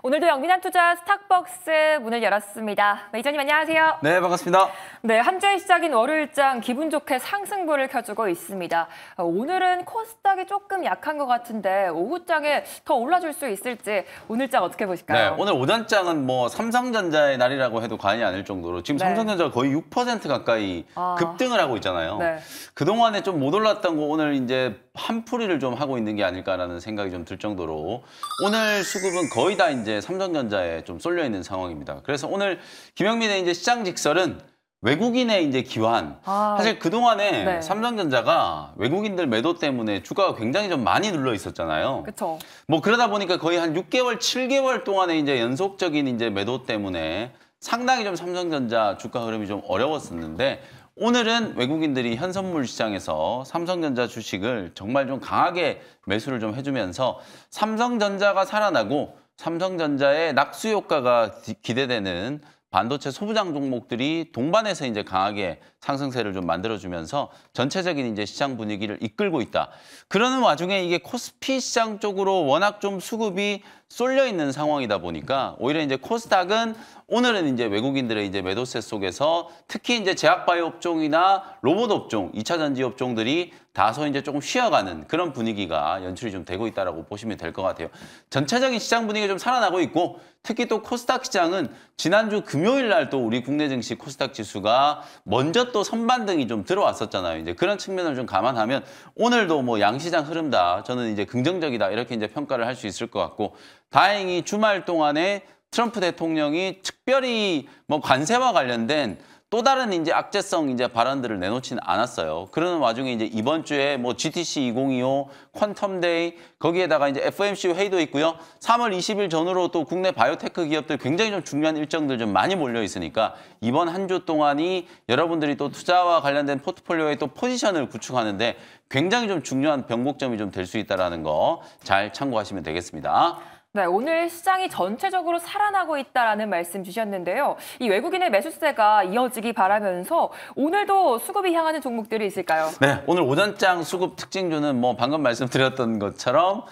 오늘도 영민한 투자 스탁벅스 문을 열었습니다. 매니저님 안녕하세요. 네, 반갑습니다. 네, 한 주의 시작인 월요일장 기분 좋게 상승부를 켜주고 있습니다. 오늘은 코스닥이 조금 약한 것 같은데 오후장에 더 올라줄 수 있을지 오늘장 어떻게 보실까요? 네, 오늘 오전장은 뭐 삼성전자의 날이라고 해도 과언이 아닐 정도로 지금 네. 삼성전자가 거의 6% 가까이 급등을 하고 있잖아요. 네. 그동안에 좀 못 올랐던 거 오늘 이제 한풀이를 좀 하고 있는 게 아닐까라는 생각이 좀 들 정도로 오늘 수급은 거의 다 이제 삼성전자에 좀 쏠려 있는 상황입니다. 그래서 오늘 김영민의 이제 시장 직설은 외국인의 이제 기환. 사실 그동안에 네. 삼성전자가 외국인들 매도 때문에 주가가 굉장히 좀 많이 눌러 있었잖아요. 그렇죠. 뭐 그러다 보니까 거의 한 6개월, 7개월 동안에 이제 연속적인 이제 매도 때문에 상당히 좀 삼성전자 주가 흐름이 좀 어려웠었는데 오늘은 외국인들이 현선물 시장에서 삼성전자 주식을 정말 좀 강하게 매수를 좀 해주면서 삼성전자가 살아나고 삼성전자의 낙수 효과가 기대되는 반도체 소부장 종목들이 동반해서 이제 강하게 상승세를 좀 만들어주면서 전체적인 이제 시장 분위기를 이끌고 있다. 그러는 와중에 이게 코스피 시장 쪽으로 워낙 좀 수급이 쏠려 있는 상황이다 보니까 오히려 이제 코스닥은 오늘은 이제 외국인들의 이제 매도세 속에서 특히 이제 제약바이오 업종이나 로봇 업종, 2차 전지 업종들이 다소 이제 조금 쉬어가는 그런 분위기가 연출이 좀 되고 있다라고 보시면 될 것 같아요. 전체적인 시장 분위기가 좀 살아나고 있고 특히 또 코스닥 시장은 지난주 금요일 날 또 우리 국내 증시 코스닥 지수가 먼저 또 선반등이 좀 들어왔었잖아요. 이제 그런 측면을 좀 감안하면 오늘도 뭐 양시장 흐름다. 저는 이제 긍정적이다. 이렇게 이제 평가를 할 수 있을 것 같고 다행히 주말 동안에 트럼프 대통령이 특별히 뭐 관세와 관련된 또 다른 이제 악재성 이제 발언들을 내놓지는 않았어요. 그러는 와중에 이제 이번 주에 뭐 GTC 2025, 퀀텀데이 거기에다가 이제 FOMC 회의도 있고요. 3월 20일 전후로 또 국내 바이오테크 기업들 굉장히 좀 중요한 일정들 좀 많이 몰려 있으니까 이번 한 주 동안이 여러분들이 또 투자와 관련된 포트폴리오의 또 포지션을 구축하는데 굉장히 좀 중요한 변곡점이 좀 될 수 있다라는 거 잘 참고하시면 되겠습니다. 네, 오늘 시장이 전체적으로 살아나고 있다라는 말씀 주셨는데요. 이 외국인의 매수세가 이어지기 바라면서 오늘도 수급이 향하는 종목들이 있을까요? 네, 오늘 오전장 수급 특징주는 뭐 방금 말씀드렸던 것처럼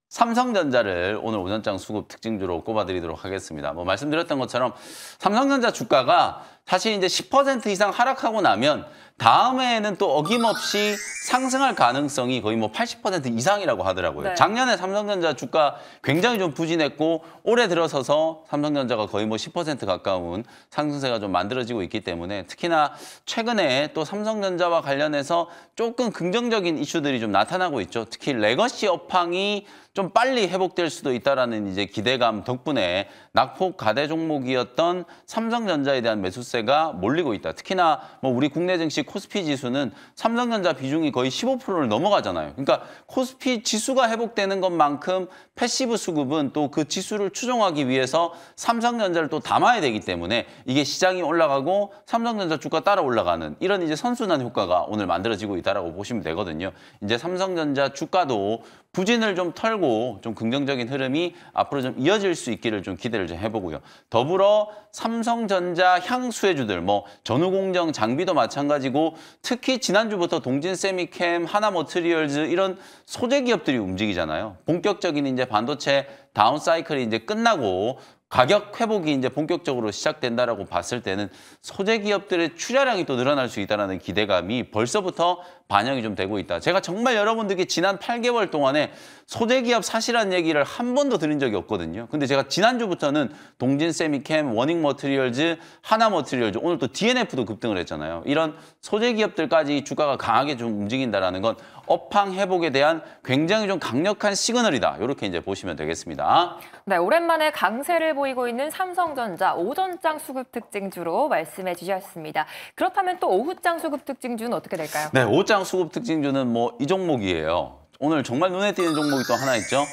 삼성전자를 오늘 오전장 수급 특징주로 꼽아드리도록 하겠습니다. 뭐 말씀드렸던 것처럼 삼성전자 주가가 사실 이제 10% 이상 하락하고 나면 다음해에는 또 어김없이 상승할 가능성이 거의 뭐 80% 이상이라고 하더라고요. 네. 작년에 삼성전자 주가 굉장히 좀 부진했고 올해 들어서서 삼성전자가 거의 뭐 10% 가까운 상승세가 좀 만들어지고 있기 때문에 특히나 최근에 또 삼성전자와 관련해서 조금 긍정적인 이슈들이 좀 나타나고 있죠. 특히 레거시 업황이 좀 빨리 회복될 수도 있다라는 이제 기대감 덕분에 낙폭 가대 종목이었던 삼성전자에 대한 매수세가 몰리고 있다. 특히나 뭐 우리 국내 증시 코스피 지수는 삼성전자 비중이 거의 15%를 넘어가잖아요. 그러니까 코스피 지수가 회복되는 것만큼 패시브 수급은 또 그 지수를 추종하기 위해서 삼성전자를 또 담아야 되기 때문에 이게 시장이 올라가고 삼성전자 주가 따라 올라가는 이런 이제 선순환 효과가 오늘 만들어지고 있다라고 보시면 되거든요. 이제 삼성전자 주가도 부진을 좀 털고 좀 긍정적인 흐름이 앞으로 좀 이어질 수 있기를 좀 기대를 좀 해보고요. 더불어 삼성전자 향수혜주들, 뭐 전후공정 장비도 마찬가지고 특히 지난주부터 동진세미캠, 하나머티리얼즈 이런 소재 기업들이 움직이잖아요. 본격적인 이제 반도체 다운 사이클이 이제 끝나고 가격 회복이 이제 본격적으로 시작된다라고 봤을 때는 소재 기업들의 출하량이 또 늘어날 수 있다는 기대감이 벌써부터 반영이 좀 되고 있다. 제가 정말 여러분들께 지난 8개월 동안에 소재 기업 사실한 얘기를 한 번도 드린 적이 없거든요. 근데 제가 지난주부터는 동진세미캠, 워닝머티리얼즈, 하나머티리얼즈, 오늘 또 DNF도 급등을 했잖아요. 이런 소재 기업들까지 주가가 강하게 좀 움직인다라는 건 업황 회복에 대한 굉장히 좀 강력한 시그널이다. 이렇게 이제 보시면 되겠습니다. 네, 오랜만에 강세를 보이고 있는 삼성전자 오전장 수급 특징주로 말씀해 주셨습니다. 그렇다면 또 오후장 수급 특징주는 어떻게 될까요? 네, 오후장 수급 특징주는 뭐 이 종목이에요. 오늘 정말 눈에 띄는 종목이 또 하나 있죠.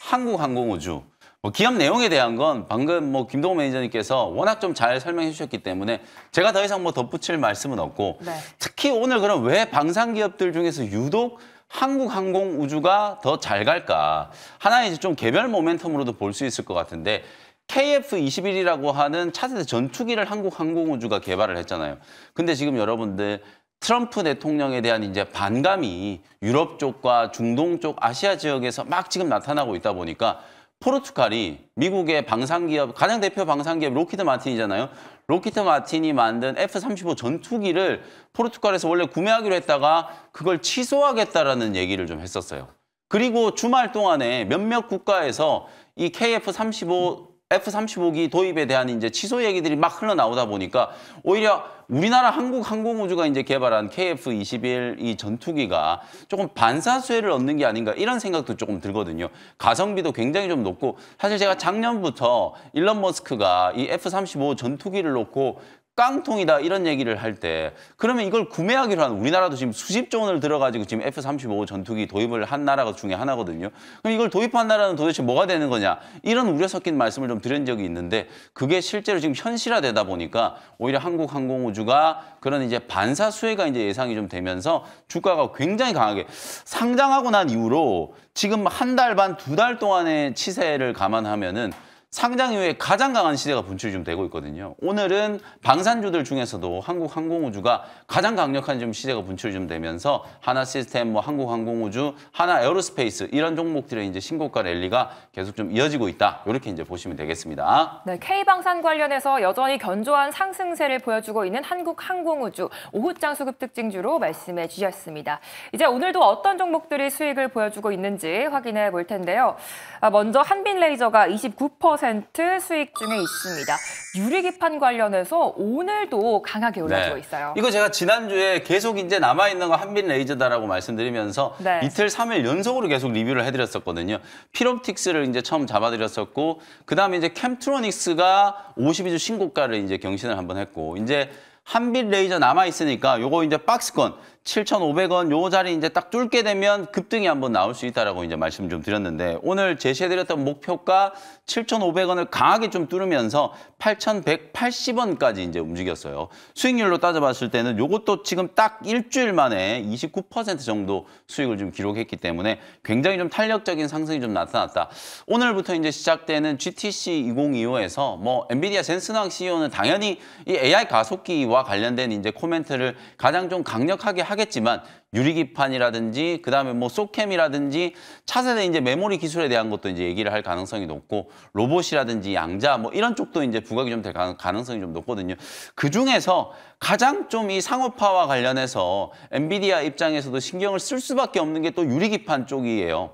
한국항공우주. 뭐 기업 내용에 대한 건 방금 뭐 김동호 매니저님께서 워낙 좀 잘 설명해 주셨기 때문에 제가 더 이상 뭐 덧붙일 말씀은 없고 네. 특히 오늘 그럼 왜 방산기업들 중에서 유독 한국항공우주가 더 잘 갈까? 하나의 이제 좀 개별 모멘텀으로도 볼 수 있을 것 같은데 KF-21이라고 하는 차세대 전투기를 한국항공우주가 개발을 했잖아요. 근데 지금 여러분들 트럼프 대통령에 대한 이제 반감이 유럽 쪽과 중동 쪽 아시아 지역에서 막 지금 나타나고 있다 보니까 포르투갈이 미국의 방산기업, 가장 대표 방산기업 로키드 마틴이잖아요. 로키드 마틴이 만든 F-35 전투기를 포르투갈에서 원래 구매하기로 했다가 그걸 취소하겠다라는 얘기를 좀 했었어요. 그리고 주말 동안에 몇몇 국가에서 이 F-35기 도입에 대한 이제 취소 얘기들이 막 흘러나오다 보니까 오히려 우리나라 한국항공우주가 이제 개발한 KF-21 이 전투기가 조금 반사수혜를 얻는 게 아닌가 이런 생각도 조금 들거든요. 가성비도 굉장히 좀 높고 사실 제가 작년부터 일론 머스크가 이 F-35 전투기를 놓고 깡통이다 이런 얘기를 할 때 그러면 이걸 구매하기로 한 우리나라도 지금 수십조 원을 들어가지고 지금 F-35 전투기 도입을 한 나라가 중에 하나거든요. 그럼 이걸 도입한 나라는 도대체 뭐가 되는 거냐 이런 우려 섞인 말씀을 좀 드린 적이 있는데 그게 실제로 지금 현실화되다 보니까 오히려 한국항공우주가 그런 이제 반사 수혜가 이제 예상이 좀 되면서 주가가 굉장히 강하게 상장하고 난 이후로 지금 한 달 반, 두 달 동안의 치세를 감안하면은 상장 이후에 가장 강한 시세가 분출이 좀 되고 있거든요. 오늘은 방산주들 중에서도 한국항공우주가 가장 강력한 좀 시세가 분출이 좀 되면서 하나시스템, 뭐 한국항공우주, 하나에어로스페이스 이런 종목들의 이제 신고가 랠리가 계속 좀 이어지고 있다. 이렇게 이제 보시면 되겠습니다. 네, K방산 관련해서 여전히 견조한 상승세를 보여주고 있는 한국항공우주 오후장 수급 특징주로 말씀해 주셨습니다. 이제 오늘도 어떤 종목들이 수익을 보여주고 있는지 확인해 볼 텐데요. 먼저 한빛레이저가 29% 수익 중에 있습니다. 유리기판 관련해서 오늘도 강하게 올라주고 있어요. 이거 제가 지난주에 계속 이제 남아있는 거 한빛레이저다라고 말씀드리면서 이틀, 3일 연속으로 계속 리뷰를 해드렸었거든요. 필옵틱스를 이제 처음 잡아드렸었고, 그 다음에 이제 캠트로닉스가 52주 신고가를 이제 경신을 한번 했고, 이제 한빛레이저 남아있으니까 요거 이제 박스권 7,500원 요 자리 이제 딱 뚫게 되면 급등이 한번 나올 수 있다라고 이제 말씀 좀 드렸는데 오늘 제시해드렸던 목표가 7,500원을 강하게 좀 뚫으면서 8,180원까지 이제 움직였어요. 수익률로 따져봤을 때는 요것도 지금 딱 일주일 만에 29% 정도 수익을 좀 기록했기 때문에 굉장히 좀 탄력적인 상승이 좀 나타났다. 오늘부터 이제 시작되는 GTC 2025에서 뭐 엔비디아 젠슨왕 CEO는 당연히 이 AI 가속기와 관련된 이제 코멘트를 가장 좀 강력하게 하겠지만 유리기판이라든지 그다음에 뭐 소캠이라든지 차세대 이제 메모리 기술에 대한 것도 이제 얘기를 할 가능성이 높고 로봇이라든지 양자 뭐 이런 쪽도 이제 부각이 좀 될 가능성이 좀 높거든요. 그 중에서 가장 좀 이 상업화와 관련해서 엔비디아 입장에서도 신경을 쓸 수밖에 없는 게 또 유리기판 쪽이에요.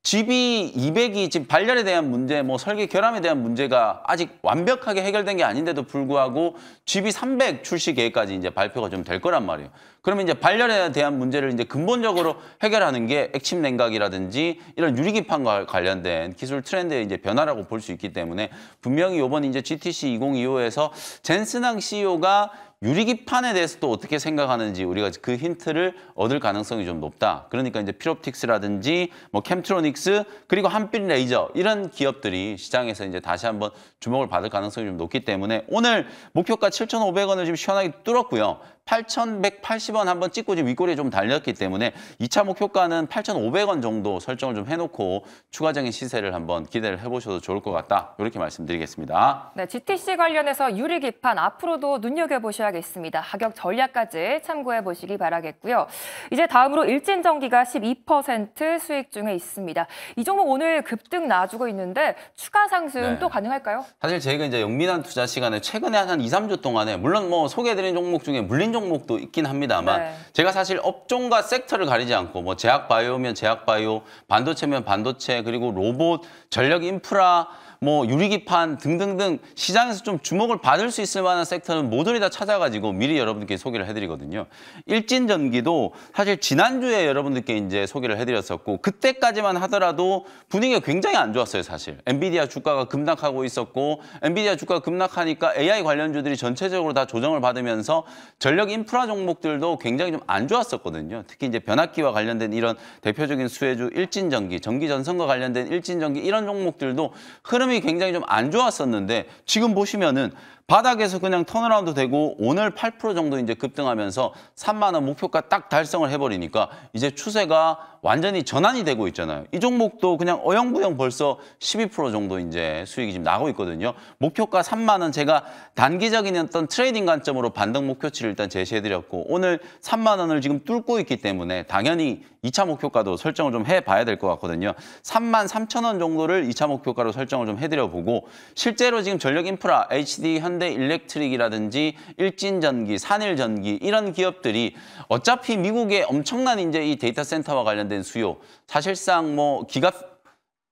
GB200이 지금 발열에 대한 문제, 뭐 설계 결함에 대한 문제가 아직 완벽하게 해결된 게 아닌데도 불구하고 GB300 출시 계획까지 이제 발표가 좀 될 거란 말이에요. 그러면 이제 발열에 대한 문제를 이제 근본적으로 해결하는 게 액침 냉각이라든지 이런 유리기판과 관련된 기술 트렌드의 이제 변화라고 볼 수 있기 때문에 분명히 이번 이제 GTC 2025에서 젠슨왕 CEO가 유리기판에 대해서 또 어떻게 생각하는지 우리가 그 힌트를 얻을 가능성이 좀 높다. 그러니까 이제 필옵틱스라든지 뭐 캠트로닉스 그리고 한빛레이저 이런 기업들이 시장에서 이제 다시 한번 주목을 받을 가능성이 좀 높기 때문에 오늘 목표가 7,500원을 지금 시원하게 뚫었고요. 8,180원 한번 찍고 지금 윗꼬리에 좀 달렸기 때문에 2차 목표가는 8,500원 정도 설정을 좀 해놓고 추가적인 시세를 한번 기대를 해보셔도 좋을 것 같다. 이렇게 말씀드리겠습니다. 네, GTC 관련해서 유리기판 앞으로도 눈여겨보셔야겠습니다. 가격 전략까지 참고해 보시기 바라겠고요. 이제 다음으로 일진전기가 12% 수익 중에 있습니다. 이 종목 오늘 급등 나와주고 있는데 추가 상승 또 가능할까요? 사실 저희가 이제 영민한 투자 시간에 최근에 한 2, 3주 동안에 물론 뭐 소개해드린 종목 중에 물린 종목도 있긴 합니다만 제가 사실 업종과 섹터를 가리지 않고 뭐 제약바이오면 제약바이오, 반도체면 반도체, 그리고 로봇, 전력 인프라, 뭐 유리기판 등등등 시장에서 좀 주목을 받을 수 있을 만한 섹터는 모조리 다 찾아가지고 미리 여러분들께 소개를 해드리거든요. 일진전기도 사실 지난주에 여러분들께 이제 소개를 해드렸었고 그때까지만 하더라도 분위기가 굉장히 안 좋았어요, 사실. 엔비디아 주가가 급락하고 있었고 엔비디아 주가가 급락하니까 AI 관련주들이 전체적으로 다 조정을 받으면서 전력 인프라 종목들도 굉장히 좀 안 좋았었거든요. 특히 이제 변압기와 관련된 이런 대표적인 수혜주 일진전기, 전기전선과 관련된 일진전기 이런 종목들도 흐름이 굉장히 좀 안 좋았었는데 지금 보시면은 바닥에서 그냥 턴어라운드 되고 오늘 8% 정도 이제 급등하면서 3만 원 목표가 딱 달성을 해버리니까 이제 추세가 완전히 전환이 되고 있잖아요. 이 종목도 그냥 어영부영 벌써 12% 정도 이제 수익이 지금 나고 있거든요. 목표가 3만 원 제가 단기적인 어떤 트레이딩 관점으로 반등 목표치를 일단 제시해드렸고 오늘 3만 원을 지금 뚫고 있기 때문에 당연히 2차 목표가도 설정을 좀 해봐야 될 것 같거든요. 3만 3천 원 정도를 2차 목표가로 설정을 좀 해드려보고 실제로 지금 전력인프라, HD, 현대일렉트릭이라든지 일진전기, 산일전기 이런 기업들이 어차피 미국의 엄청난 이제 이 데이터 센터와 관련된 수요 사실상 뭐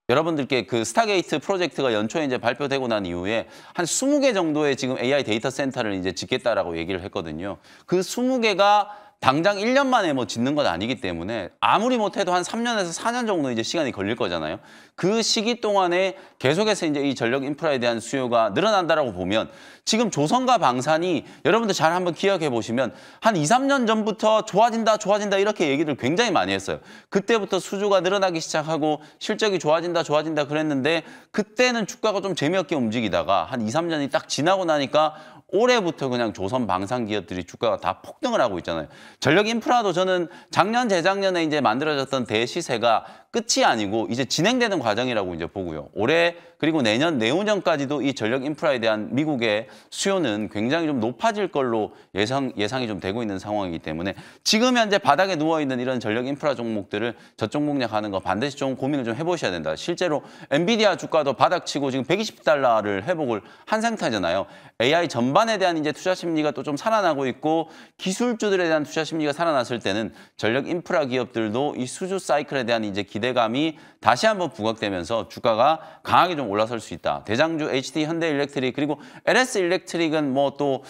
여러분들께 그 스타게이트 프로젝트가 연초에 이제 발표되고 난 이후에 한 20개 정도의 지금 AI 데이터 센터를 이제 짓겠다라고 얘기를 했거든요. 그 20개가 당장 1년 만에 뭐 짓는 건 아니기 때문에 아무리 못해도 한 3년에서 4년 정도 이제 시간이 걸릴 거잖아요. 그 시기 동안에 계속해서 이제 이 전력 인프라에 대한 수요가 늘어난다라고 보면 지금 조선과 방산이 여러분들 잘 한번 기억해 보시면 한 2, 3년 전부터 좋아진다 이렇게 얘기를 굉장히 많이 했어요. 그때부터 수주가 늘어나기 시작하고 실적이 좋아진다 그랬는데 그때는 주가가 좀 재미없게 움직이다가 한 2, 3년이 딱 지나고 나니까 올해부터 그냥 조선 방산 기업들이 주가가 다 폭등을 하고 있잖아요. 전력 인프라도 저는 작년, 재작년에 이제 만들어졌던 대시세가 끝이 아니고 이제 진행되는 과정이라고 이제 보고요. 올해 그리고 내년, 내후년까지도 이 전력 인프라에 대한 미국의 수요는 굉장히 좀 높아질 걸로 예상이 좀 되고 있는 상황이기 때문에 지금 현재 바닥에 누워있는 이런 전력 인프라 종목들을 저점 공략하는 거 반드시 좀 고민을 좀 해보셔야 된다. 실제로 엔비디아 주가도 바닥치고 지금 120달러를 회복을 한 상태잖아요. AI 전반에 대한 이제 투자 심리가 또 좀 살아나고 있고 기술주들에 대한 투자 심리가 살아났을 때는 전력 인프라 기업들도 이 수주 사이클에 대한 이제 기대감이 다시 한번 부각되면서 주가가 강하게 좀 올라설 수 있다. 대장주 HD, 현대일렉트릭 그리고 LS 일렉트릭은 뭐 또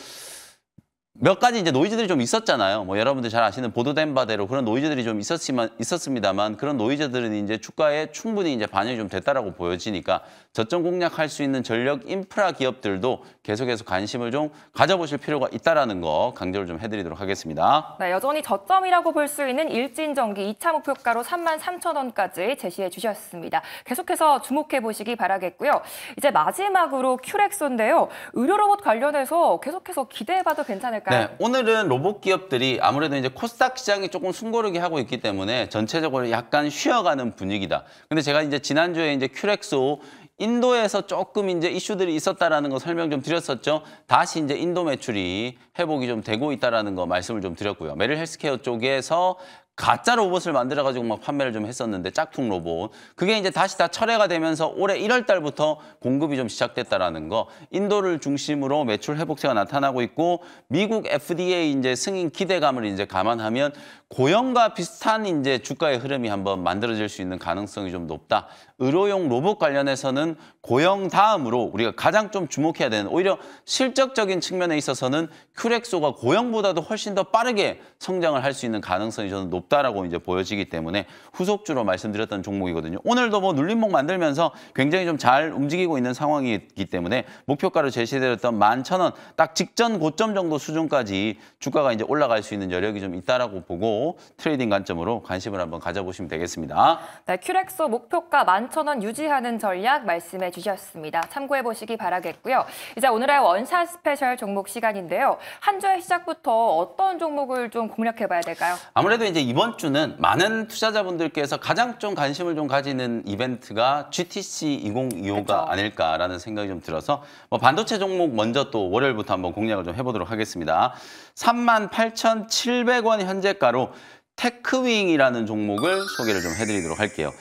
몇 가지 이제 노이즈들이 좀 있었잖아요. 뭐 여러분들 잘 아시는 보도된 바대로 그런 노이즈들이 좀 있었습니다만 그런 노이즈들은 이제 주가에 충분히 이제 반영이 좀 됐다라고 보여지니까 저점 공략할 수 있는 전력 인프라 기업들도 계속해서 관심을 좀 가져보실 필요가 있다라는 거 강조를 좀 해드리도록 하겠습니다. 네, 여전히 저점이라고 볼 수 있는 일진전기 2차 목표가로 3만 3천 원까지 제시해 주셨습니다. 계속해서 주목해 보시기 바라겠고요. 이제 마지막으로 큐렉소인데요. 의료로봇 관련해서 계속해서 기대해봐도 괜찮을까요? 네, 오늘은 로봇 기업들이 아무래도 이제 코스닥 시장이 조금 숨고르게 하고 있기 때문에 전체적으로 약간 쉬어가는 분위기다. 근데 제가 이제 지난주에 이제 큐렉소 인도에서 조금 이제 이슈들이 있었다라는 거 설명 좀 드렸었죠. 다시 이제 인도 매출이 회복이 좀 되고 있다라는 거 말씀을 좀 드렸고요. 메릴 헬스케어 쪽에서 가짜 로봇을 만들어가지고 막 판매를 좀 했었는데 짝퉁 로봇. 그게 이제 다시 다 철회가 되면서 올해 1월 달부터 공급이 좀 시작됐다라는 거. 인도를 중심으로 매출 회복세가 나타나고 있고 미국 FDA 이제 승인 기대감을 이제 감안하면 고용과 비슷한 이제 주가의 흐름이 한번 만들어질 수 있는 가능성이 좀 높다. 의료용 로봇 관련해서는 고용 다음으로 우리가 가장 좀 주목해야 되는 오히려 실적적인 측면에 있어서는 큐렉소가 고용보다도 훨씬 더 빠르게 성장을 할 수 있는 가능성이 저는 높다라고 이제 보여지기 때문에 후속주로 말씀드렸던 종목이거든요. 오늘도 뭐 눌림목 만들면서 굉장히 좀 잘 움직이고 있는 상황이기 때문에 목표가로 제시드렸던 11,000원 딱 직전 고점 정도 수준까지 주가가 이제 올라갈 수 있는 여력이 좀 있다라고 보고 트레이딩 관점으로 관심을 한번 가져보시면 되겠습니다. 네, 큐렉소 목표가 11,000원 유지하는 전략 말씀해 주셨습니다. 참고해 보시기 바라겠고요. 이제 오늘의 원샷 스페셜 종목 시간인데요. 한 주의 시작부터 어떤 종목을 좀 공략해 봐야 될까요? 아무래도 이제 이번 주는 많은 투자자분들께서 가장 좀 관심을 좀 가지는 이벤트가 GTC 2025가 그렇죠. 아닐까라는 생각이 좀 들어서 뭐 반도체 종목 먼저 또 월요일부터 한번 공략을 좀 해보도록 하겠습니다. 38,700원 현재가로 테크윙이라는 종목을 소개를 좀 해드리도록 할게요.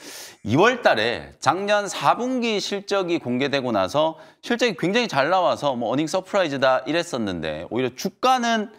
2월 달에 작년 4분기 실적이 공개되고 나서 실적이 굉장히 잘 나와서 뭐 어닝 서프라이즈다 이랬었는데 오히려 주가는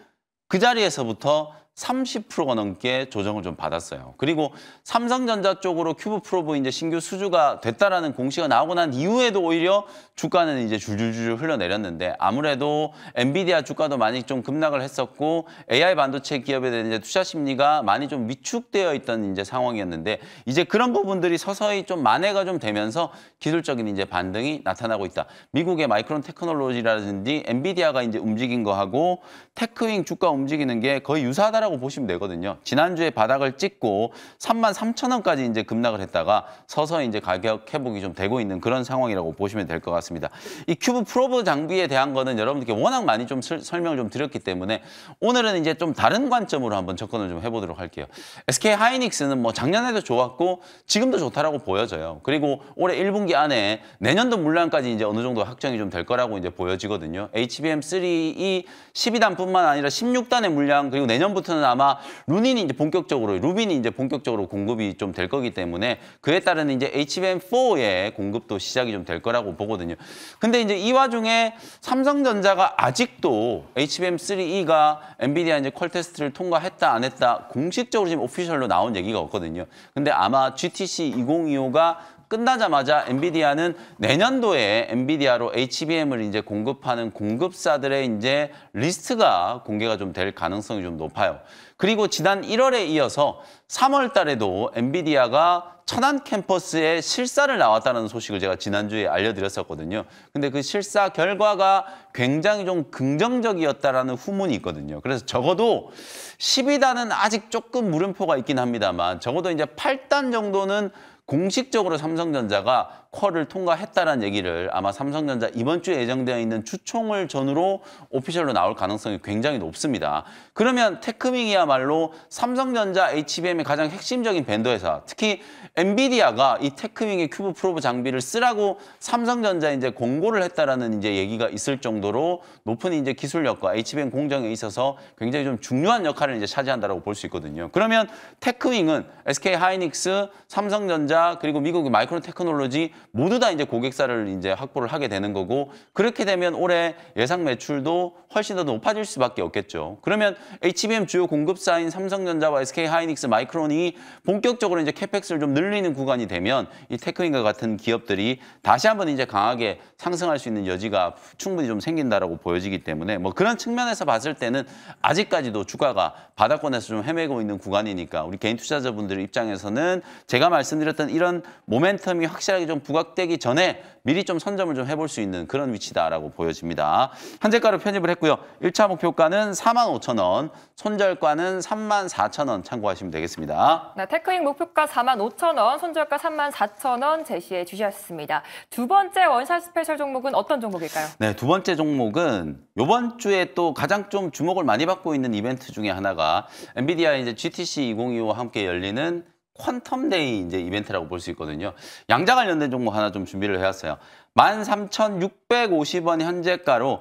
그 자리에서부터 30%가 넘게 조정을 좀 받았어요. 그리고 삼성전자 쪽으로 큐브 프로브 이제 신규 수주가 됐다라는 공시가 나오고 난 이후에도 오히려 주가는 이제 줄줄줄 흘러내렸는데 아무래도 엔비디아 주가도 많이 좀 급락을 했었고 AI 반도체 기업에 대한 이제 투자 심리가 많이 좀 위축되어 있던 이제 상황이었는데 이제 그런 부분들이 서서히 좀 만회가 좀 되면서 기술적인 이제 반등이 나타나고 있다. 미국의 마이크론 테크놀로지라든지 엔비디아가 이제 움직인 거하고 테크윙 주가 움직이는 게 거의 유사하다라고 상태라고 보시면 되거든요. 지난주에 바닥을 찍고 33,000원까지 이제 급락을 했다가 서서히 이제 가격 회복이 좀 되고 있는 그런 상황이라고 보시면 될 것 같습니다. 이 큐브 프로브 장비에 대한 거는 여러분들께 워낙 많이 좀 설명을 좀 드렸기 때문에 오늘은 이제 좀 다른 관점으로 한번 접근을 좀 해보도록 할게요. SK 하이닉스는 뭐 작년에도 좋았고 지금도 좋다라고 보여져요. 그리고 올해 1분기 안에 내년도 물량까지 이제 어느 정도 확정이 좀 될 거라고 이제 보여지거든요. HBM3E 12단뿐만 아니라 16단의 물량 그리고 내년부터는 아마 루빈이 이제 본격적으로 공급이 좀 될 거기 때문에 그에 따른 이제 HBM4의 공급도 시작이 좀 될 거라고 보거든요. 근데 이제 이 와중에 삼성전자가 아직도 HBM3E가 엔비디아 이제 퀄 테스트를 통과했다 안 했다 공식적으로 지금 오피셜로 나온 얘기가 없거든요. 근데 아마 GTC 2025가 끝나자마자 엔비디아는 내년도에 엔비디아로 HBM을 이제 공급하는 공급사들의 이제 리스트가 공개가 좀 될 가능성이 좀 높아요. 그리고 지난 1월에 이어서 3월 달에도 엔비디아가 천안 캠퍼스에 실사를 나왔다는 소식을 제가 지난주에 알려드렸었거든요. 근데 그 실사 결과가 굉장히 좀 긍정적이었다라는 후문이 있거든요. 그래서 적어도 12단은 아직 조금 물음표가 있긴 합니다만 적어도 이제 8단 정도는 공식적으로 삼성전자가 퀄을 통과했다는 얘기를 아마 삼성전자 이번 주에 예정되어 있는 주총을 전후로 오피셜로 나올 가능성이 굉장히 높습니다. 그러면 테크밍이야말로 삼성전자 HBM의 가장 핵심적인 벤더 회사, 특히 엔비디아가 이 테크밍의 큐브 프로브 장비를 쓰라고 삼성전자에 이제 공고를 했다라는 이제 얘기가 있을 정도로 높은 이제 기술력과 HBM 공정에 있어서 굉장히 좀 중요한 역할을 이제 차지한다라고 볼 수 있거든요. 그러면 테크윙은 SK 하이닉스, 삼성전자 그리고 미국의 마이크론 테크놀로지 모두 다 이제 고객사를 이제 확보를 하게 되는 거고 그렇게 되면 올해 예상 매출도 훨씬 더 높아질 수밖에 없겠죠. 그러면 HBM 주요 공급사인 삼성전자와 SK 하이닉스, 마이크론이 본격적으로 이제 캐펙스를 좀 늘리는 구간이 되면 이 테크윙과 같은 기업들이 다시 한번 이제 강하게 상승할 수 있는 여지가 충분히 좀 생긴다라고 보여지기 때문에 뭐 그런 측면에서 봤을 때는 아직까지도 주가가 바닥권에서 좀 헤매고 있는 구간이니까 우리 개인 투자자분들 입장에서는 제가 말씀드렸던 이런 모멘텀이 확실하게 좀 부각되기 전에 미리 좀 선점을 좀 해볼 수 있는 그런 위치다라고 보여집니다. 현재가로 편입을 했고요. 1차 목표가는 45,000원, 손절가는 34,000원 참고하시면 되겠습니다. 네, 테크닉 목표가 45,000원, 손절가 34,000원 제시해 주셨습니다. 두 번째 원샷 스페셜 종목은 어떤 종목일까요? 네, 두 번째 종목은 이번 주에 또 가장 좀 주목을 많이 받고 있는 이벤트 중에 하나가 엔비디아 이제 GTC 2025와 함께 열리는 퀀텀데이 이제 이벤트라고 볼 수 있거든요. 양자 관련된 종목 하나 좀 준비를 해왔어요. 13,650원 현재가로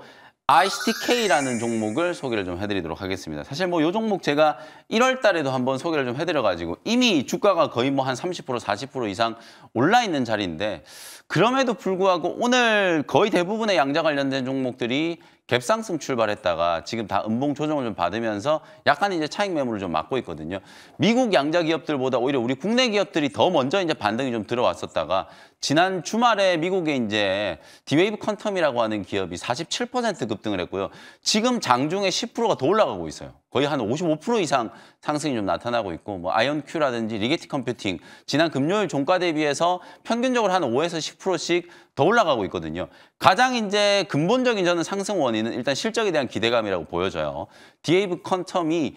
ICTK라는 종목을 소개를 좀 해드리도록 하겠습니다. 사실 뭐 이 종목 제가 1월 달에도 한번 소개를 좀 해드려가지고 이미 주가가 거의 뭐 한 30%, 40% 이상 올라 있는 자리인데 그럼에도 불구하고 오늘 거의 대부분의 양자 관련된 종목들이 갭상승 출발했다가 지금 다 음봉 조정을 좀 받으면서 약간 이제 차익 매물을 좀 맞고 있거든요. 미국 양자 기업들보다 오히려 우리 국내 기업들이 더 먼저 이제 반등이 좀 들어왔었다가 지난 주말에 미국의 이제 디웨이브 퀀텀이라고 하는 기업이 47% 급등을 했고요. 지금 장중에 10%가 더 올라가고 있어요. 거의 한 55% 이상 상승이 좀 나타나고 있고 뭐 아이온큐라든지 리게티 컴퓨팅 지난 금요일 종가 대비해서 평균적으로 한 5에서 10%씩 더 올라가고 있거든요. 가장 이제 근본적인 저는 상승 원인은 일단 실적에 대한 기대감이라고 보여져요. 디웨이브 퀀텀이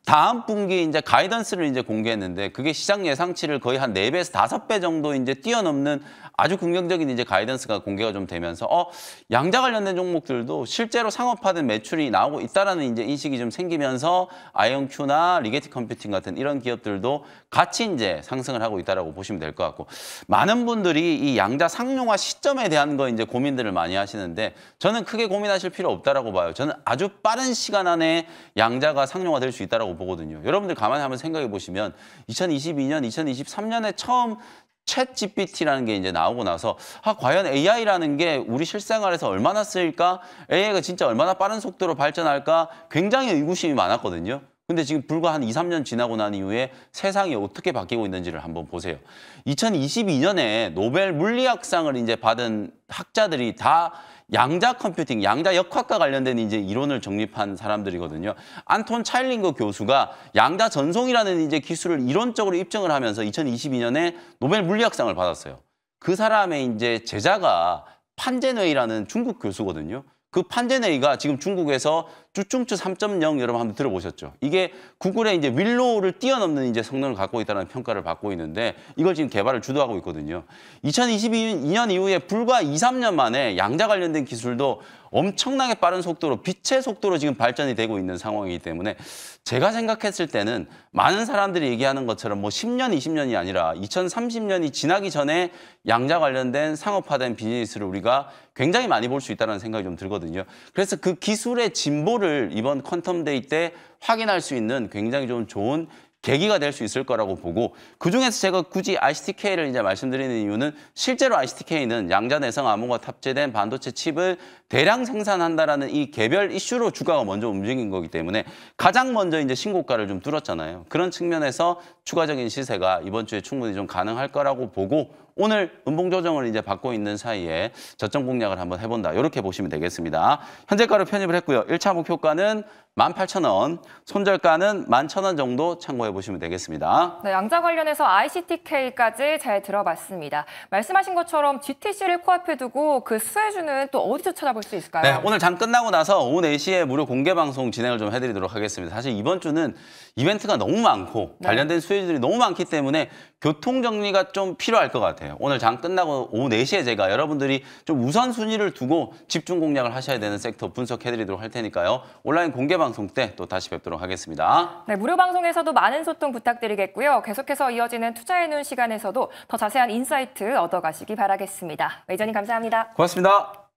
다음 분기 이제 가이던스를 이제 공개했는데 그게 시장 예상치를 거의 한 4배에서 5배 정도 이제 뛰어넘는 아주 긍정적인 이제 가이던스가 공개가 좀 되면서 양자 관련된 종목들도 실제로 상업화된 매출이 나오고 있다라는 이제 인식이 좀 생기면서 아이온큐나 리게티 컴퓨팅 같은 이런 기업들도 같이 이제 상승을 하고 있다라고 보시면 될 것 같고 많은 분들이 이 양자 상용화 시점에 대한 거 이제 고민들을 많이 하시는데 저는 크게 고민하실 필요 없다라고 봐요. 저는 아주 빠른 시간 안에 양자가 상용화 될 수 있다라고 보거든요. 여러분들 가만히 한번 생각해 보시면 2022년, 2023년에 처음 챗 GPT라는 게 이제 나오고 나서 과연 AI라는 게 우리 실생활에서 얼마나 쓰일까? AI가 진짜 얼마나 빠른 속도로 발전할까? 굉장히 의구심이 많았거든요. 근데 지금 불과 한 2, 3년 지나고 난 이후에 세상이 어떻게 바뀌고 있는지를 한번 보세요. 2022년에 노벨 물리학상을 이제 받은 학자들이 다 양자 컴퓨팅, 양자 역학과 관련된 이제 이론을 정립한 사람들이거든요. 안톤 차일링거 교수가 양자 전송이라는 이제 기술을 이론적으로 입증을 하면서 2022년에 노벨 물리학상을 받았어요. 그 사람의 이제 제자가 판제뇌이라는 중국 교수거든요. 그 판제뇌이가 지금 중국에서 쭈쭝쭈 3.0 여러분 한번 들어보셨죠? 이게 구글의 이제 윌로우를 뛰어넘는 이제 성능을 갖고 있다는 평가를 받고 있는데 이걸 지금 개발을 주도하고 있거든요. 2022년 이후에 불과 2, 3년 만에 양자 관련된 기술도 엄청나게 빠른 속도로 빛의 속도로 지금 발전이 되고 있는 상황이기 때문에 제가 생각했을 때는 많은 사람들이 얘기하는 것처럼 뭐 10년, 20년이 아니라 2030년이 지나기 전에 양자 관련된 상업화된 비즈니스를 우리가 굉장히 많이 볼 수 있다는 생각이 좀 들거든요. 그래서 그 기술의 진보를 이번 퀀텀 데이 때 확인할 수 있는 굉장히 좀 좋은 계기가 될 수 있을 거라고 보고 그중에서 제가 굳이 ICTK를 이제 말씀드리는 이유는 실제로 ICTK는 양자 내성 암호가 탑재된 반도체 칩을 대량 생산한다라는 이 개별 이슈로 주가가 먼저 움직인 거기 때문에 가장 먼저 이제 신고가를 좀 뚫었잖아요. 그런 측면에서 추가적인 시세가 이번 주에 충분히 좀 가능할 거라고 보고 오늘 음봉 조정을 이제 받고 있는 사이에 저점 공략을 한번 해본다. 이렇게 보시면 되겠습니다. 현재가로 편입을 했고요. 1차 목표가는 18,000원, 손절가는 11,000원 정도 참고해 보시면 되겠습니다. 네, 양자 관련해서 ICTK까지 잘 들어봤습니다. 말씀하신 것처럼 GTC를 코앞에 두고 그 수혜주는 또 어디서 찾아볼 수 있을까요? 네, 오늘 장 끝나고 나서 오후 4시에 무료 공개 방송 진행을 좀 해드리도록 하겠습니다. 사실 이번 주는 이벤트가 너무 많고 관련된 수혜주들이 너무 많기 때문에 교통 정리가 좀 필요할 것 같아요. 오늘 장 끝나고 오후 4시에 제가 여러분들이 좀 우선순위를 두고 집중 공략을 하셔야 되는 섹터 분석해드리도록 할 테니까요. 온라인 공개 방송 때 또 다시 뵙도록 하겠습니다. 네, 무료 방송에서도 많은 소통 부탁드리겠고요. 계속해서 이어지는 투자해 놓은 시간에서도 더 자세한 인사이트 얻어가시기 바라겠습니다. 매니저님 감사합니다. 고맙습니다.